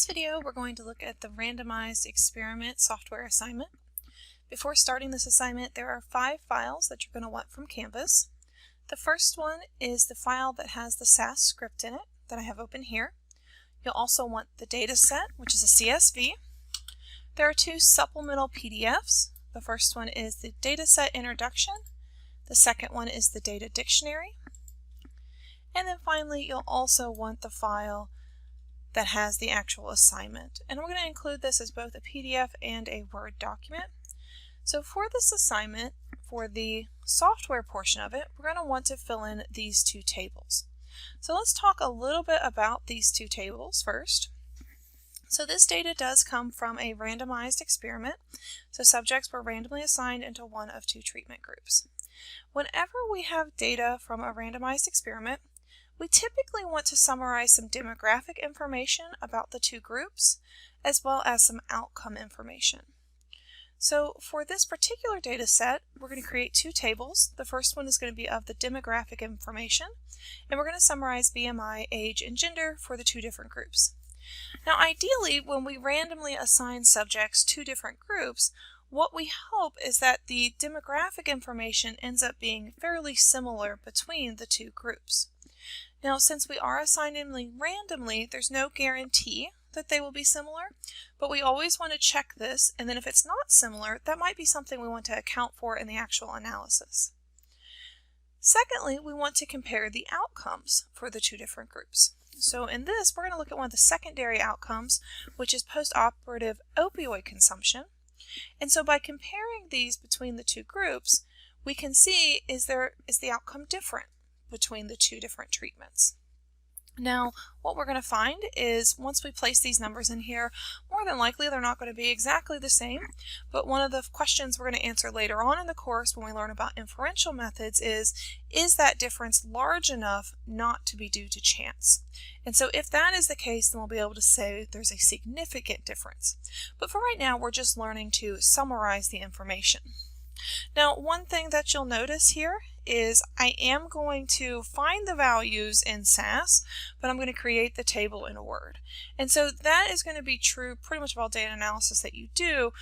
this video, we're going to look at the Randomized Experiment software assignment. Before starting this assignment, there are 5 files that you're going to want from Canvas. The first one is the file that has the SAS script in it that I have open here. You'll also want the data set, which is a CSV. There are 2 supplemental PDFs. The first one is the dataset introduction. The second one is the data dictionary. And then finally, you'll also want the file that has the actual assignment. And we're going to include this as both a PDF and a Word document. So for this assignment, for the software portion of it, we're going to want to fill in these 2 tables. So let's talk a little bit about these 2 tables first. So this data does come from a randomized experiment. So subjects were randomly assigned into one of 2 treatment groups. Whenever we have data from a randomized experiment, we typically want to summarize some demographic information about the 2 groups, as well as some outcome information. So for this particular data set, we're going to create 2 tables. The first one is going to be of the demographic information, and we're going to summarize BMI, age, and gender for the 2 different groups. Now ideally, when we randomly assign subjects to different groups, what we hope is that the demographic information ends up being fairly similar between the 2 groups. Now, since we are assigning randomly, there's no guarantee that they will be similar, but we always want to check this, and then if it's not similar, that might be something we want to account for in the actual analysis. Secondly, we want to compare the outcomes for the 2 different groups. So in this, we're going to look at one of the secondary outcomes, which is post-operative opioid consumption. And so by comparing these between the 2 groups, we can see is the outcome different between the 2 different treatments. Now, what we're going to find is once we place these numbers in here, more than likely they're not going to be exactly the same, but one of the questions we're going to answer later on in the course when we learn about inferential methods is that difference large enough not to be due to chance? And so if that is the case, then we'll be able to say there's a significant difference. But for right now, we're just learning to summarize the information. Now, one thing that you'll notice here is I am going to find the values in SAS, but I'm going to create the table in Word. And so that is going to be true pretty much of all data analysis that you do.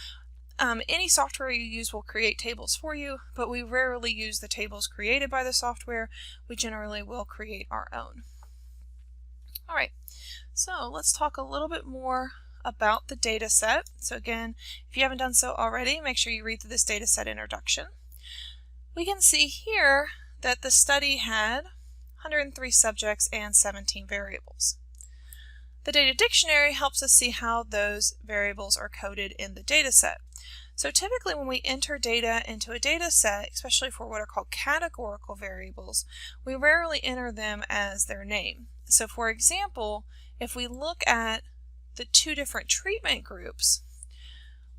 Any software you use will create tables for you, but we rarely use the tables created by the software. We generally will create our own. All right, so let's talk a little bit more about the data set. So again, if you haven't done so already, make sure you read through this data set introduction. We can see here that the study had 103 subjects and 17 variables. The data dictionary helps us see how those variables are coded in the data set. So typically when we enter data into a data set, especially for what are called categorical variables, we rarely enter them as their name. So for example, if we look at the 2 different treatment groups,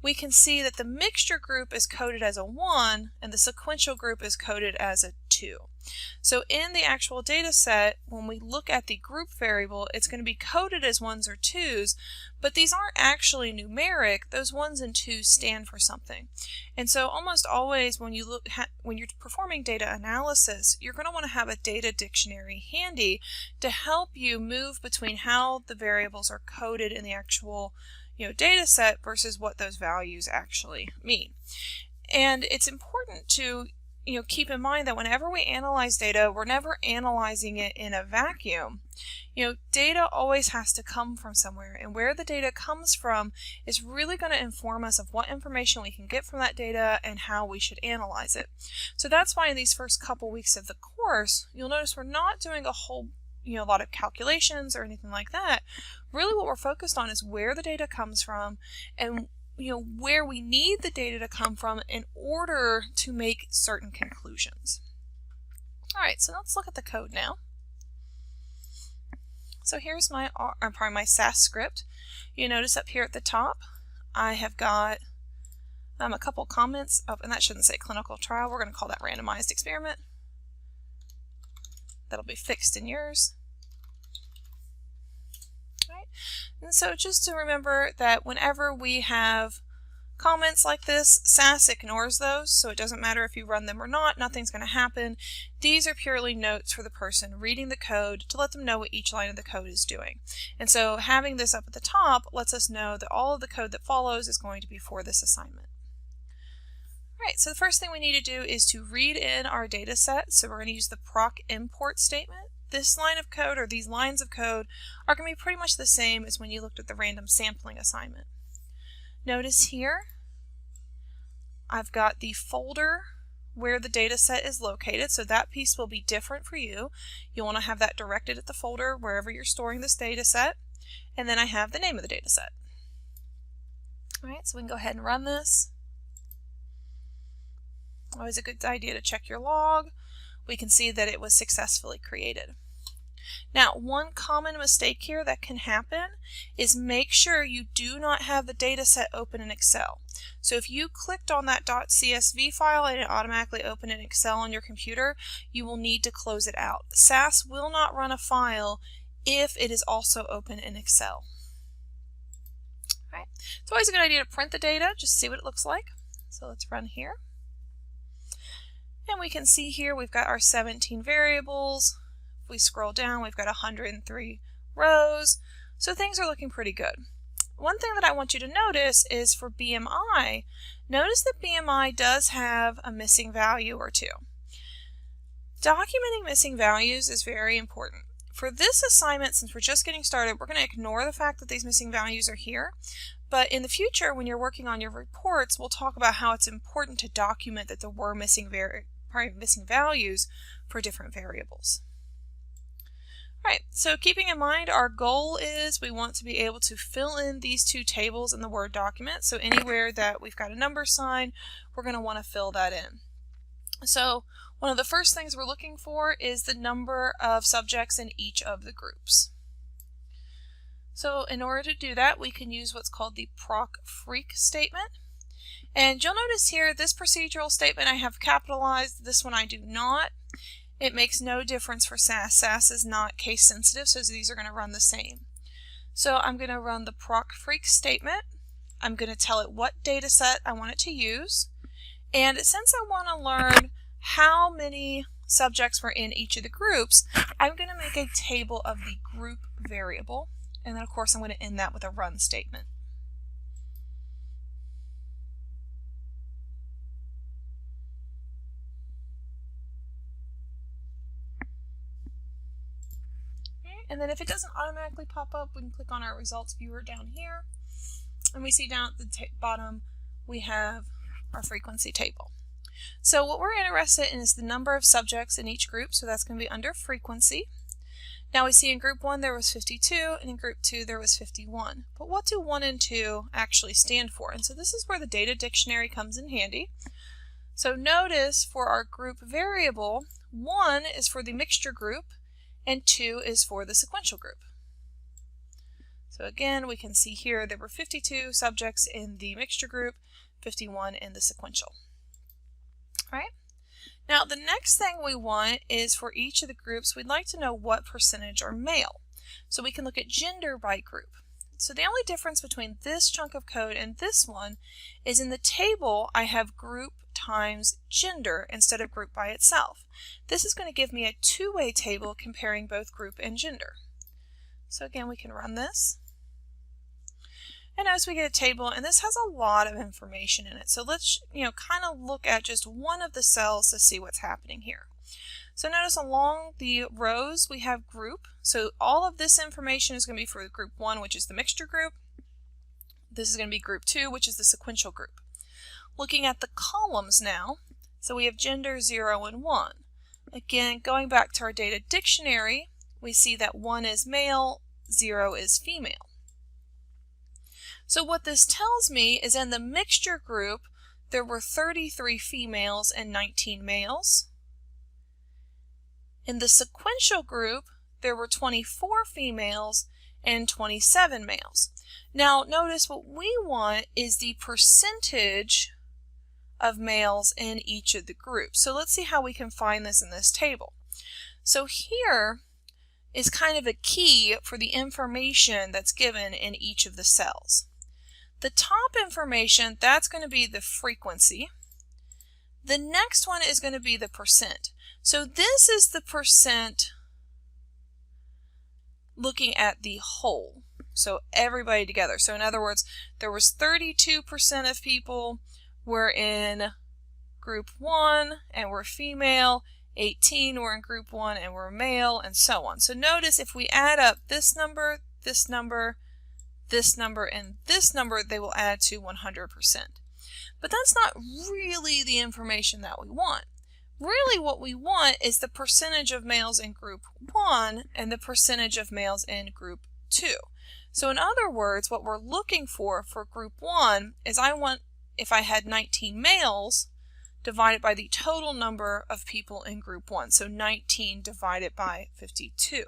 we can see that the mixture group is coded as a 1 and the sequential group is coded as a 2. So in the actual data set, when we look at the group variable, it's going to be coded as 1s or 2s, but these aren't actually numeric. Those 1s and 2s stand for something. And so almost always when you're performing data analysis, you're going to want to have a data dictionary handy to help you move between how the variables are coded in the actual data set versus what those values actually mean. And it's important to keep in mind that whenever we analyze data, we're never analyzing it in a vacuum. Data always has to come from somewhere, and where the data comes from is really going to inform us of what information we can get from that data and how we should analyze it. So that's why in these first couple weeks of the course, you'll notice we're not doing a lot of calculations or anything like that. Really what we're focused on is where the data comes from and where we need the data to come from in order to make certain conclusions. All right, so let's look at the code now. So here's my SAS script. You notice up here at the top, I have got a couple comments. Oh, and that shouldn't say clinical trial. We're going to call that randomized experiment. That'll be fixed in yours. Right? And so just to remember that whenever we have Comments like this, SAS ignores those, so it doesn't matter if you run them or not, nothing's going to happen. These are purely notes for the person reading the code to let them know what each line of the code is doing. And so having this up at the top lets us know that all of the code that follows is going to be for this assignment. Alright, so the first thing we need to do is to read in our data set. So we're going to use the proc import statement. This line of code, or these lines of code, are going to be pretty much the same as when you looked at the random sampling assignment. Notice here, I've got the folder where the data set is located, so that piece will be different for you. You'll want to have that directed at the folder wherever you're storing this data set. And then I have the name of the data set. Alright, so we can go ahead and run this. Always a good idea to check your log. We can see that it was successfully created. Now, one common mistake here that can happen is make sure you do not have the data set open in Excel. So if you clicked on that .csv file and it automatically opened in Excel on your computer, you will need to close it out. SAS will not run a file if it is also open in Excel. All right. It's always a good idea to print the data, just see what it looks like. So let's run here. And we can see here we've got our 17 variables. If we scroll down, we've got 103 rows. So things are looking pretty good. One thing that I want you to notice is for BMI, notice that BMI does have a missing value or two. Documenting missing values is very important. For this assignment, since we're just getting started, we're going to ignore the fact that these missing values are here. But in the future, when you're working on your reports, we'll talk about how it's important to document that there were missing values for different variables. Alright, so keeping in mind our goal is we want to be able to fill in these two tables in the Word document. So anywhere that we've got a number sign, we're going to want to fill that in. So one of the first things we're looking for is the number of subjects in each of the groups. So in order to do that, we can use what's called the proc freq statement. And you'll notice here this procedural statement I have capitalized, this one I do not. It makes no difference for SAS. SAS is not case sensitive, so these are going to run the same. So I'm going to run the proc freq statement. I'm going to tell it what data set I want it to use. And since I want to learn how many subjects were in each of the groups, I'm going to make a table of the group variable. And then of course I'm going to end that with a run statement. And then if it doesn't automatically pop up, we can click on our results viewer down here. And we see down at the bottom, we have our frequency table. So what we're interested in is the number of subjects in each group. So that's going to be under frequency. Now we see in group 1 there was 52, and in group 2 there was 51. But what do 1 and 2 actually stand for? And so this is where the data dictionary comes in handy. So notice for our group variable, 1 is for the mixture group, and 2 is for the sequential group. So again, we can see here there were 52 subjects in the mixture group, 51 in the sequential. All right. Now the next thing we want is for each of the groups, we'd like to know what percentage are male. So we can look at gender by group. So the only difference between this chunk of code and this one is in the table I have group times gender instead of group by itself. This is going to give me a two-way table comparing both group and gender. So again, we can run this. And notice we get a table, and this has a lot of information in it. So let's kind of look at just one of the cells to see what's happening here. So notice along the rows we have group. So all of this information is going to be for group 1, which is the mixture group. This is going to be group 2, which is the sequential group. Looking at the columns now, so we have gender 0 and 1. Again, going back to our data dictionary, we see that 1 is male, 0 is female. So what this tells me is in the mixture group, there were 33 females and 19 males. In the sequential group, there were 24 females and 27 males. Now notice what we want is the percentage of males in each of the groups. So let's see how we can find this in this table. So here is kind of a key for the information that's given in each of the cells. The top information, that's going to be the frequency. The next one is going to be the percent. So this is the percent looking at the whole. So everybody together. So in other words, there was 32% of people were in group 1 and were female, 18 were in group 1 and were male, and so on. So notice if we add up this number, this number, this number, and this number, they will add to 100%. But that's not really the information that we want. Really what we want is the percentage of males in group 1 and the percentage of males in group 2. So in other words, what we're looking for group 1 is I want, if I had 19 males, divided by the total number of people in group 1. So 19 divided by 52.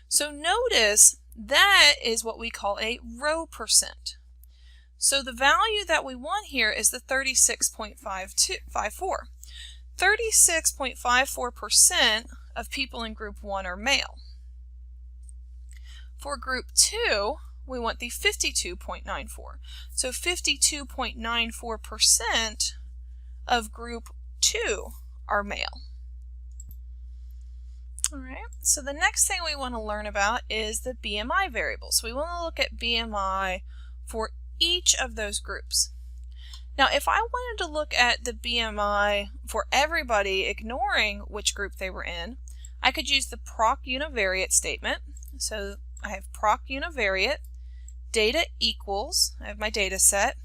So notice that is what we call a row percent. So the value that we want here is the 36.54. 36.54% of people in group 1 are male. For group 2, we want the 52.94. So 52.94% of group 2 are male. Alright, so the next thing we want to learn about is the BMI variables. So we want to look at BMI for each of those groups. Now if I wanted to look at the BMI for everybody, ignoring which group they were in, I could use the proc univariate statement. So I have proc univariate, data equals, I have my data set,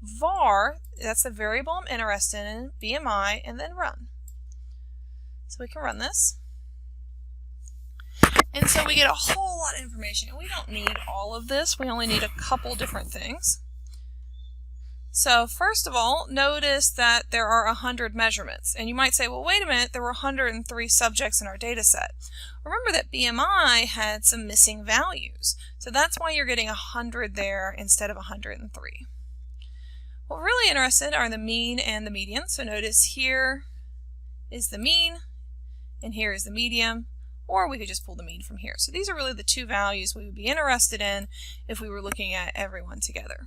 var, that's the variable I'm interested in, BMI, and then run. So we can run this. And so we get a whole lot of information, and we don't need all of this, we only need a couple different things. So first of all, notice that there are 100 measurements. And you might say, well, wait a minute, there were 103 subjects in our data set. Remember that BMI had some missing values. So that's why you're getting 100 there instead of 103. What we're really interested in are the mean and the median. So notice here is the mean, and here is the median, or we could just pull the mean from here. So these are really the two values we would be interested in if we were looking at everyone together.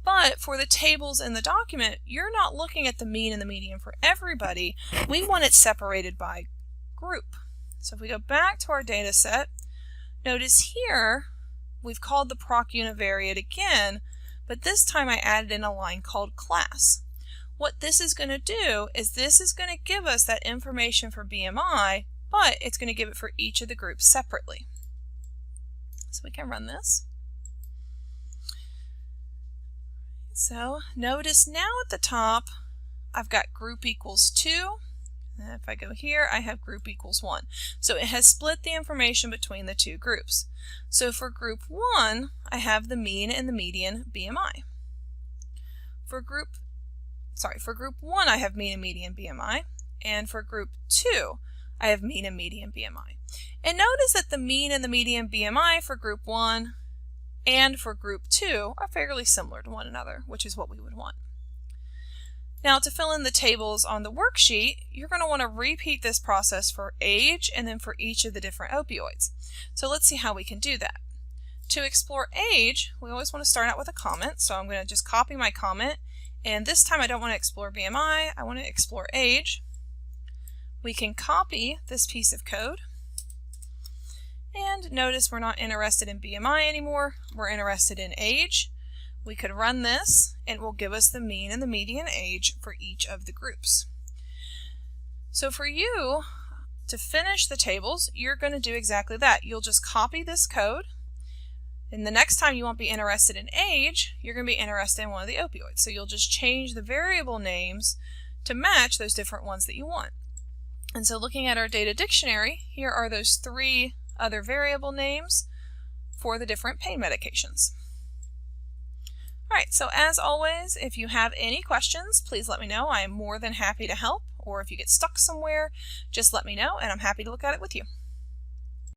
But for the tables in the document, you're not looking at the mean and the median for everybody. We want it separated by group. So if we go back to our data set, notice here we've called the proc univariate again, but this time I added in a line called class. What this is going to do is this is going to give us that information for BMI, but it's going to give it for each of the groups separately. So we can run this. So notice now at the top I've got group equals 2, and if I go here I have group equals 1. So it has split the information between the two groups. So for group 1 I have the mean and the median BMI. For group 1 I have mean and median BMI, and for group 2 I have mean and median BMI. And notice that the mean and the median BMI for group 1 and for group 2 are fairly similar to one another, which is what we would want. Now to fill in the tables on the worksheet, you're going to want to repeat this process for age and then for each of the different opioids. So let's see how we can do that. To explore age, we always want to start out with a comment, so I'm going to just copy my comment, and this time I don't want to explore BMI, I want to explore age. We can copy this piece of code. And notice we're not interested in BMI anymore, we're interested in age. We could run this and it will give us the mean and the median age for each of the groups. So for you to finish the tables, you're going to do exactly that. You'll just copy this code, and the next time you won't be interested in age, you're going to be interested in one of the opioids. So you'll just change the variable names to match those different ones that you want. And so looking at our data dictionary, here are those 3 other variable names for the different pain medications. Alright, so as always, if you have any questions, please let me know. I am more than happy to help, or if you get stuck somewhere, just let me know and I'm happy to look at it with you.